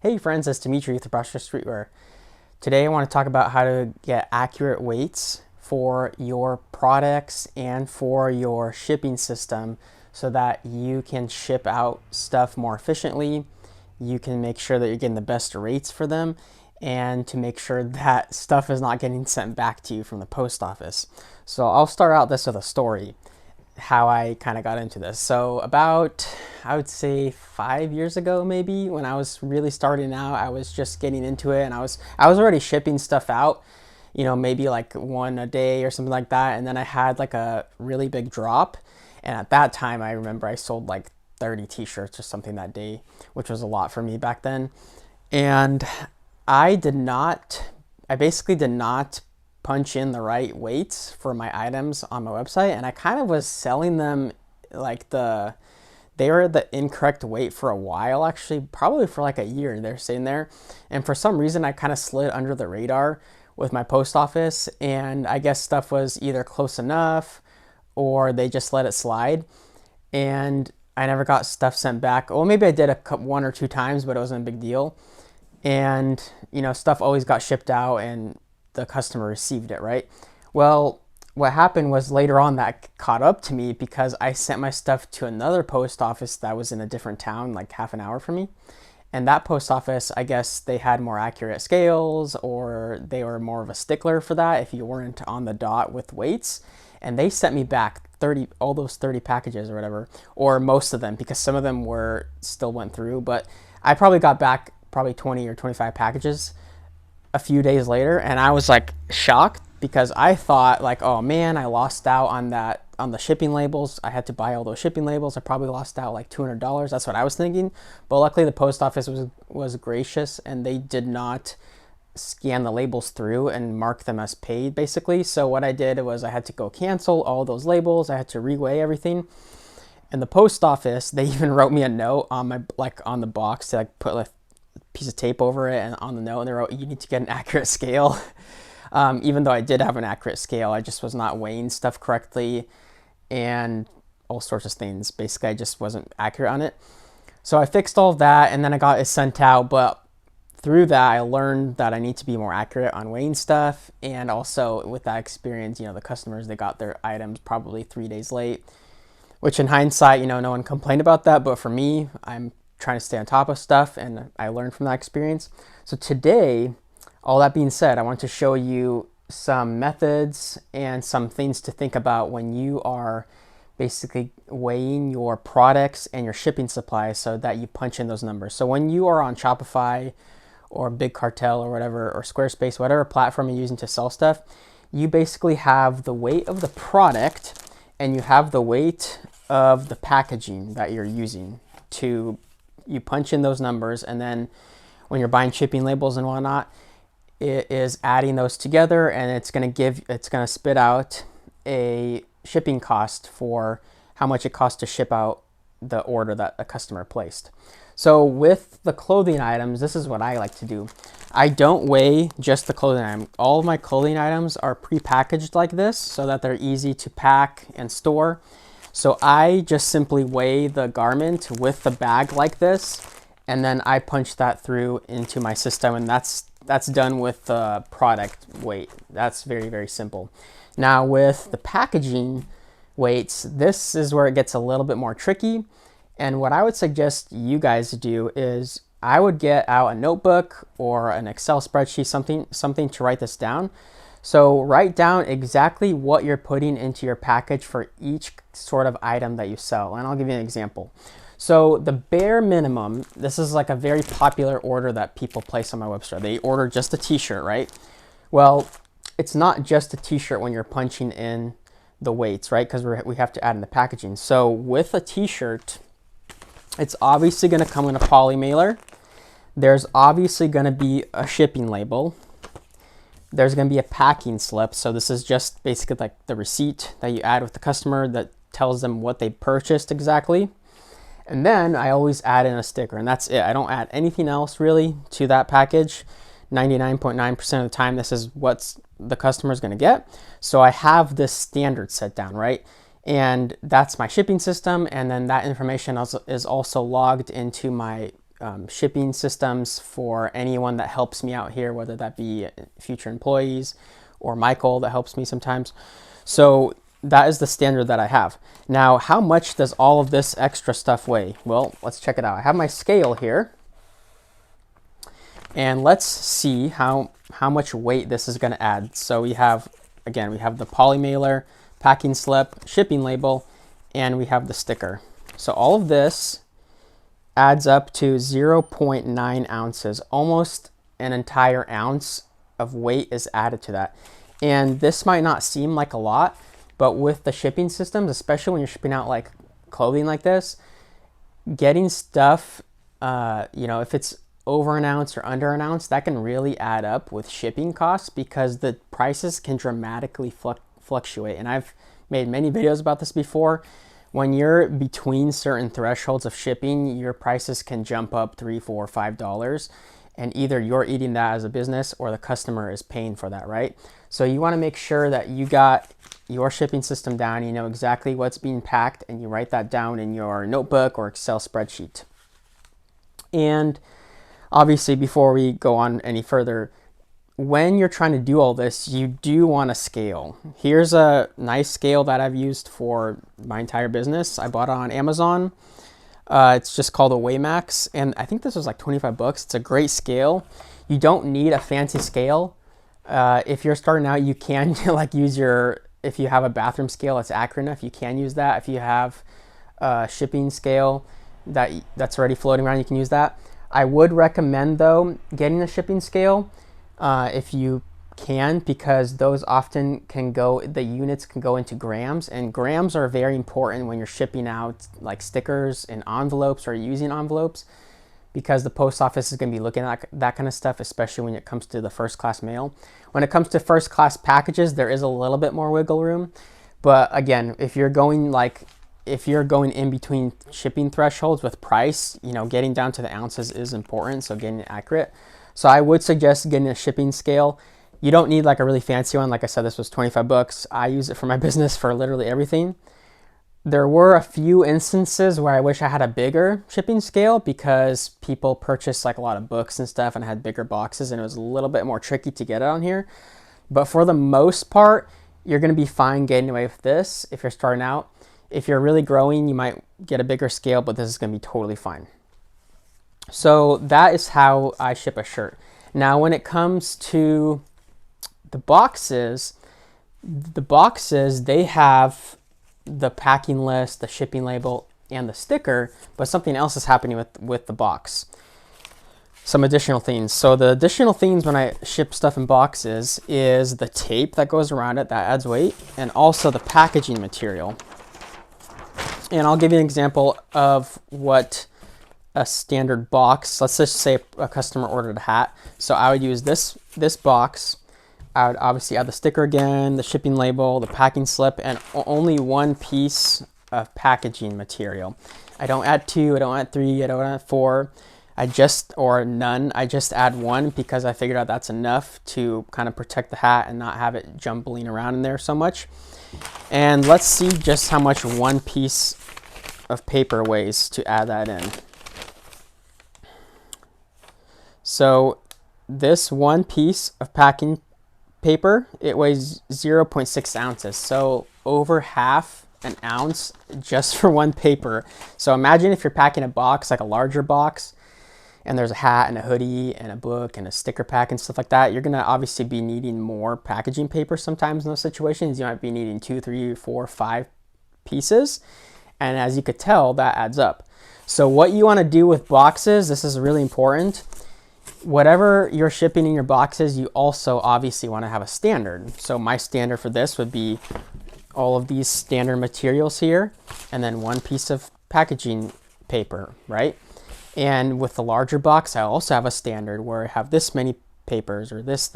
Hey friends, it's Dimitri with Brush Streetwear. Today I want to talk about how to get accurate weights for your products and for your shipping system so that you can ship out stuff more efficiently. You can make sure that you're getting the best rates for them and to make sure that stuff is not getting sent back to you from the post office. So I'll start out this with a story how I kind of got into this. So about, I would say 5 years ago, maybe when I was really starting out, I was just getting into it and I was already shipping stuff out, maybe like one a day or something like that. And then I had like a really big drop. And at that time, I remember I sold like 30 t-shirts or something that day, which was a lot for me back then. And I basically did not punch in the right weights for my items on my website, and I kind of was selling them like they were the incorrect weight for a while, actually probably for like a year they're sitting there. And for some reason I kind of slid under the radar with my post office, and I guess stuff was either close enough or they just let it slide, and I never got stuff sent back. Well, maybe I did one or two times, but it wasn't a big deal. And stuff always got shipped out and the customer received it, right? Well, what happened was later on that caught up to me because I sent my stuff to another post office that was in a different town, like half an hour from me. And that post office, I guess they had more accurate scales, or they were more of a stickler for that if you weren't on the dot with weights. And they sent me back all those 30 packages or whatever, or most of them, because some of them still went through, but I probably got back probably 20 or 25 packages a few days later, and I was like shocked because I thought like, oh man, I lost out on the shipping labels. I had to buy all those shipping labels. I probably lost out like $200. That's what I was thinking. But luckily the post office was gracious, and they did not scan the labels through and mark them as paid basically. So what I did was I had to go cancel all those labels. I had to reweigh everything. And the post office, they even wrote me a note on on the box to like put like piece of tape over it, and on the note, and they wrote, you need to get an accurate scale. Even though I did have an accurate scale, I just was not weighing stuff correctly and all sorts of things. Basically, I just wasn't accurate on it. So I fixed all of that, and then I got it sent out. But through that, I learned that I need to be more accurate on weighing stuff. And also with that experience, the customers, they got their items probably 3 days late, which in hindsight, no one complained about that. But for me, I'm trying to stay on top of stuff, and I learned from that experience. So today, all that being said, I want to show you some methods and some things to think about when you are basically weighing your products and your shipping supplies so that you punch in those numbers. So when you are on Shopify or Big Cartel or whatever, or Squarespace, whatever platform you're using to sell stuff, you basically have the weight of the product and you have the weight of the packaging that you're using. You punch in those numbers, and then when you're buying shipping labels and whatnot, it is adding those together, and it's going to spit out a shipping cost for how much it costs to ship out the order that a customer placed. So with the clothing items, this is what I like to do. I don't weigh just the clothing item. All of my clothing items are pre-packaged like this so that they're easy to pack and store. So I just simply weigh the garment with the bag like this, and then I punch that through into my system, and that's done with the product weight. That's very, very simple. Now with the packaging weights, this is where it gets a little bit more tricky. And what I would suggest you guys do is I would get out a notebook or an Excel spreadsheet, something to write this down. So write down exactly what you're putting into your package for each sort of item that you sell. And I'll give you an example. So the bare minimum, this is like a very popular order that people place on my website. They order just a t-shirt, right? Well, it's not just a t-shirt when you're punching in the weights, right? Because we have to add in the packaging. So with a t-shirt, it's obviously going to come in a poly mailer. There's obviously going to be a shipping label. There's going to be a packing slip. So this is just basically like the receipt that you add with the customer that tells them what they purchased exactly. And then I always add in a sticker, and that's it. I don't add anything else really to that package. 99.9% of the time, this is what the customer is going to get. So I have this standard set down, right? And that's my shipping system. And then that information is also logged into my shipping systems for anyone that helps me out here, whether that be future employees or Michael that helps me sometimes. So that is the standard that I have. Now, how much does all of this extra stuff weigh? Well, let's check it out. I have my scale here, and let's see how much weight this is going to add. So we have, again, we have the poly mailer, packing slip, shipping label, and we have the sticker. So all of this adds up to 0.9 ounces. Almost an entire ounce of weight is added to that. And this might not seem like a lot, but with the shipping systems, especially when you're shipping out like clothing like this, getting stuff, if it's over an ounce or under an ounce, that can really add up with shipping costs because the prices can dramatically fluctuate. And I've made many videos about this before. When you're between certain thresholds of shipping, your prices can jump up $3, $4, $5, and either you're eating that as a business or the customer is paying for that, right? So you want to make sure that you got your shipping system down, you know exactly what's being packed, and you write that down in your notebook or Excel spreadsheet. And obviously, before we go on any further, when you're trying to do all this, you do want to scale. Here's a nice scale that I've used for my entire business. I bought it on Amazon. It's just called a Weighmax, and I think this was like 25 bucks. It's a great scale. You don't need a fancy scale. If you're starting out, you can like use if you have a bathroom scale that's accurate enough, you can use that. If you have a shipping scale that's already floating around, you can use that. I would recommend though getting a shipping scale if you can, because those often the units can go into grams, and grams are very important when you're shipping out like stickers and envelopes or using envelopes, because the post office is going to be looking at that kind of stuff, especially when it comes to the first class mail. When it comes to first class packages, there is a little bit more wiggle room, but again, if you're going in between shipping thresholds with price, getting down to the ounces is important, so getting it accurate. So I would suggest getting a shipping scale. You don't need like a really fancy one. Like I said, this was 25 bucks. I use it for my business for literally everything. There were a few instances where I wish I had a bigger shipping scale because people purchased like a lot of books and stuff and had bigger boxes, and it was a little bit more tricky to get it on here. But for the most part, you're going to be fine getting away with this if you're starting out. If you're really growing, you might get a bigger scale, but this is going to be totally fine. So that is how I ship a shirt. Now, when it comes to the boxes, they have the packing list, the shipping label, and the sticker, but something else is happening with the box. Some additional things. So the additional things when I ship stuff in boxes is the tape that goes around it, that adds weight, and also the packaging material. And I'll give you an example of what a standard box, let's just say a customer ordered a hat. So I would use this box. I would obviously add the sticker again, the shipping label, the packing slip, and only one piece of packaging material. I don't add 2, I don't add 3, I don't add 4. Or none. I just add 1 because I figured out that's enough to kind of protect the hat and not have it jumbling around in there so much. And let's see just how much one piece of paper weighs to add that in. So this one piece of packing paper, it weighs 0.6 ounces. So over half an ounce just for one paper. So imagine if you're packing a box, like a larger box, and there's a hat and a hoodie and a book and a sticker pack and stuff like that, you're gonna obviously be needing more packaging paper sometimes in those situations. You might be needing 2, 3, 4, 5 pieces. And as you could tell, that adds up. So what you wanna do with boxes, this is really important. Whatever you're shipping in your boxes, you also obviously wanna have a standard. So my standard for this would be all of these standard materials here, and then one piece of packaging paper, right? And with the larger box, I also have a standard where I have this many papers or this.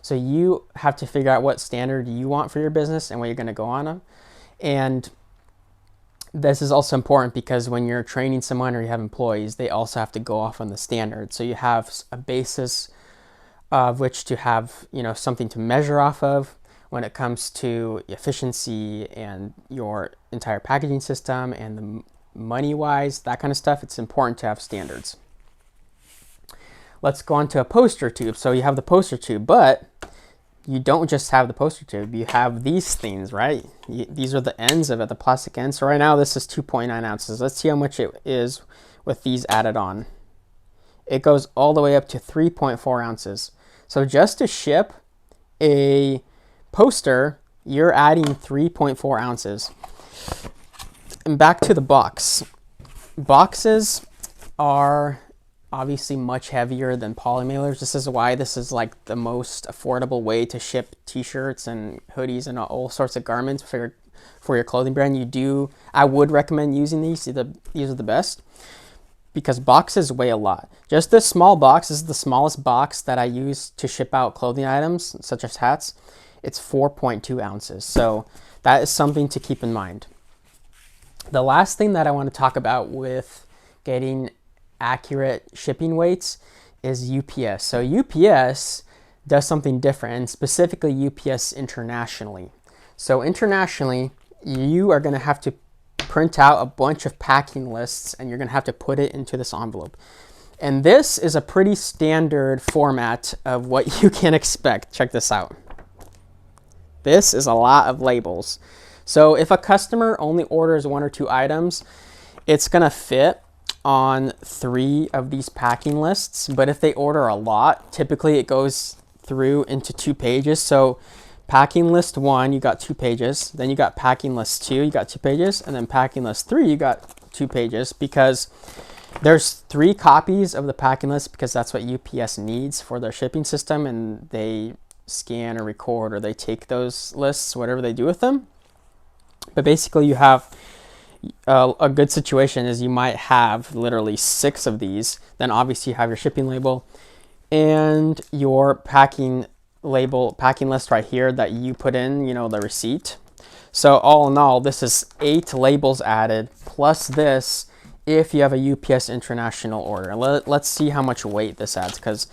So you have to figure out what standard you want for your business and what you're gonna go on them. And this is also important because when you're training someone or you have employees, they also have to go off on the standard. So you have a basis of which to have, something to measure off of when it comes to efficiency and your entire packaging system and the money-wise, that kind of stuff. It's important to have standards. let's go on to a poster tube. So you have the poster tube, but you don't just have the poster tube. You have these things, right? These are the ends of it, the plastic ends. So right now this is 2.9 ounces. Let's see how much it is with these added on. It goes all the way up to 3.4 ounces. So just to ship a poster, you're adding 3.4 ounces. And back to the box. Boxes are obviously much heavier than poly mailers. This is why this is like the most affordable way to ship t-shirts and hoodies and all sorts of garments for your clothing brand. I would recommend using these. These are the best because boxes weigh a lot. Just this small box is the smallest box that I use to ship out clothing items such as hats. It's 4.2 ounces. So that is something to keep in mind. The last thing that I want to talk about with getting accurate shipping weights is UPS. So UPS does something different, and specifically UPS internationally. So internationally, you are going to have to print out a bunch of packing lists and you're going to have to put it into this envelope. And this is a pretty standard format of what you can expect. Check this out. This is a lot of labels. So if a customer only orders 1 or 2 items, it's going to fit on 3 of these packing lists. But if they order a lot, typically it goes through into 2 pages. So packing list 1, you got 2 pages. Then you got packing list 2, you got 2 pages. And then packing list 3, you got 2 pages, because there's 3 copies of the packing list because that's what UPS needs for their shipping system. And they scan or record, or they take those lists, whatever they do with them. But basically you have a good situation is you might have literally 6 of these. Then obviously you have your shipping label and your packing list right here that you put in, the receipt. So all in all, this is 8 labels added plus this if you have a UPS international order. Let's see how much weight this adds, because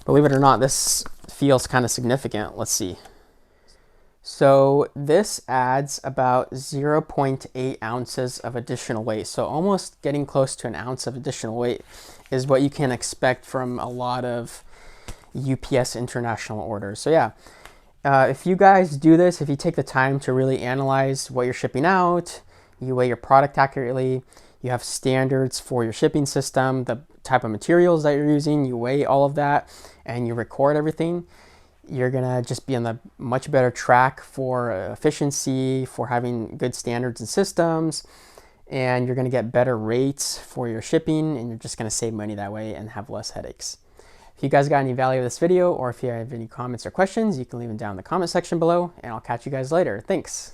believe it or not, this feels kind of significant. Let's see. So this adds about 0.8 ounces of additional weight. So almost getting close to an ounce of additional weight is what you can expect from a lot of UPS international orders. So yeah, if you guys do this, if you take the time to really analyze what you're shipping out, you weigh your product accurately, you have standards for your shipping system, the type of materials that you're using, you weigh all of that, and you record everything, you're gonna just be on the much better track for efficiency, for having good standards and systems, and you're gonna get better rates for your shipping, and you're just gonna save money that way and have less headaches. If you guys got any value of this video, or if you have any comments or questions, you can leave them down in the comment section below, and I'll catch you guys later. Thanks.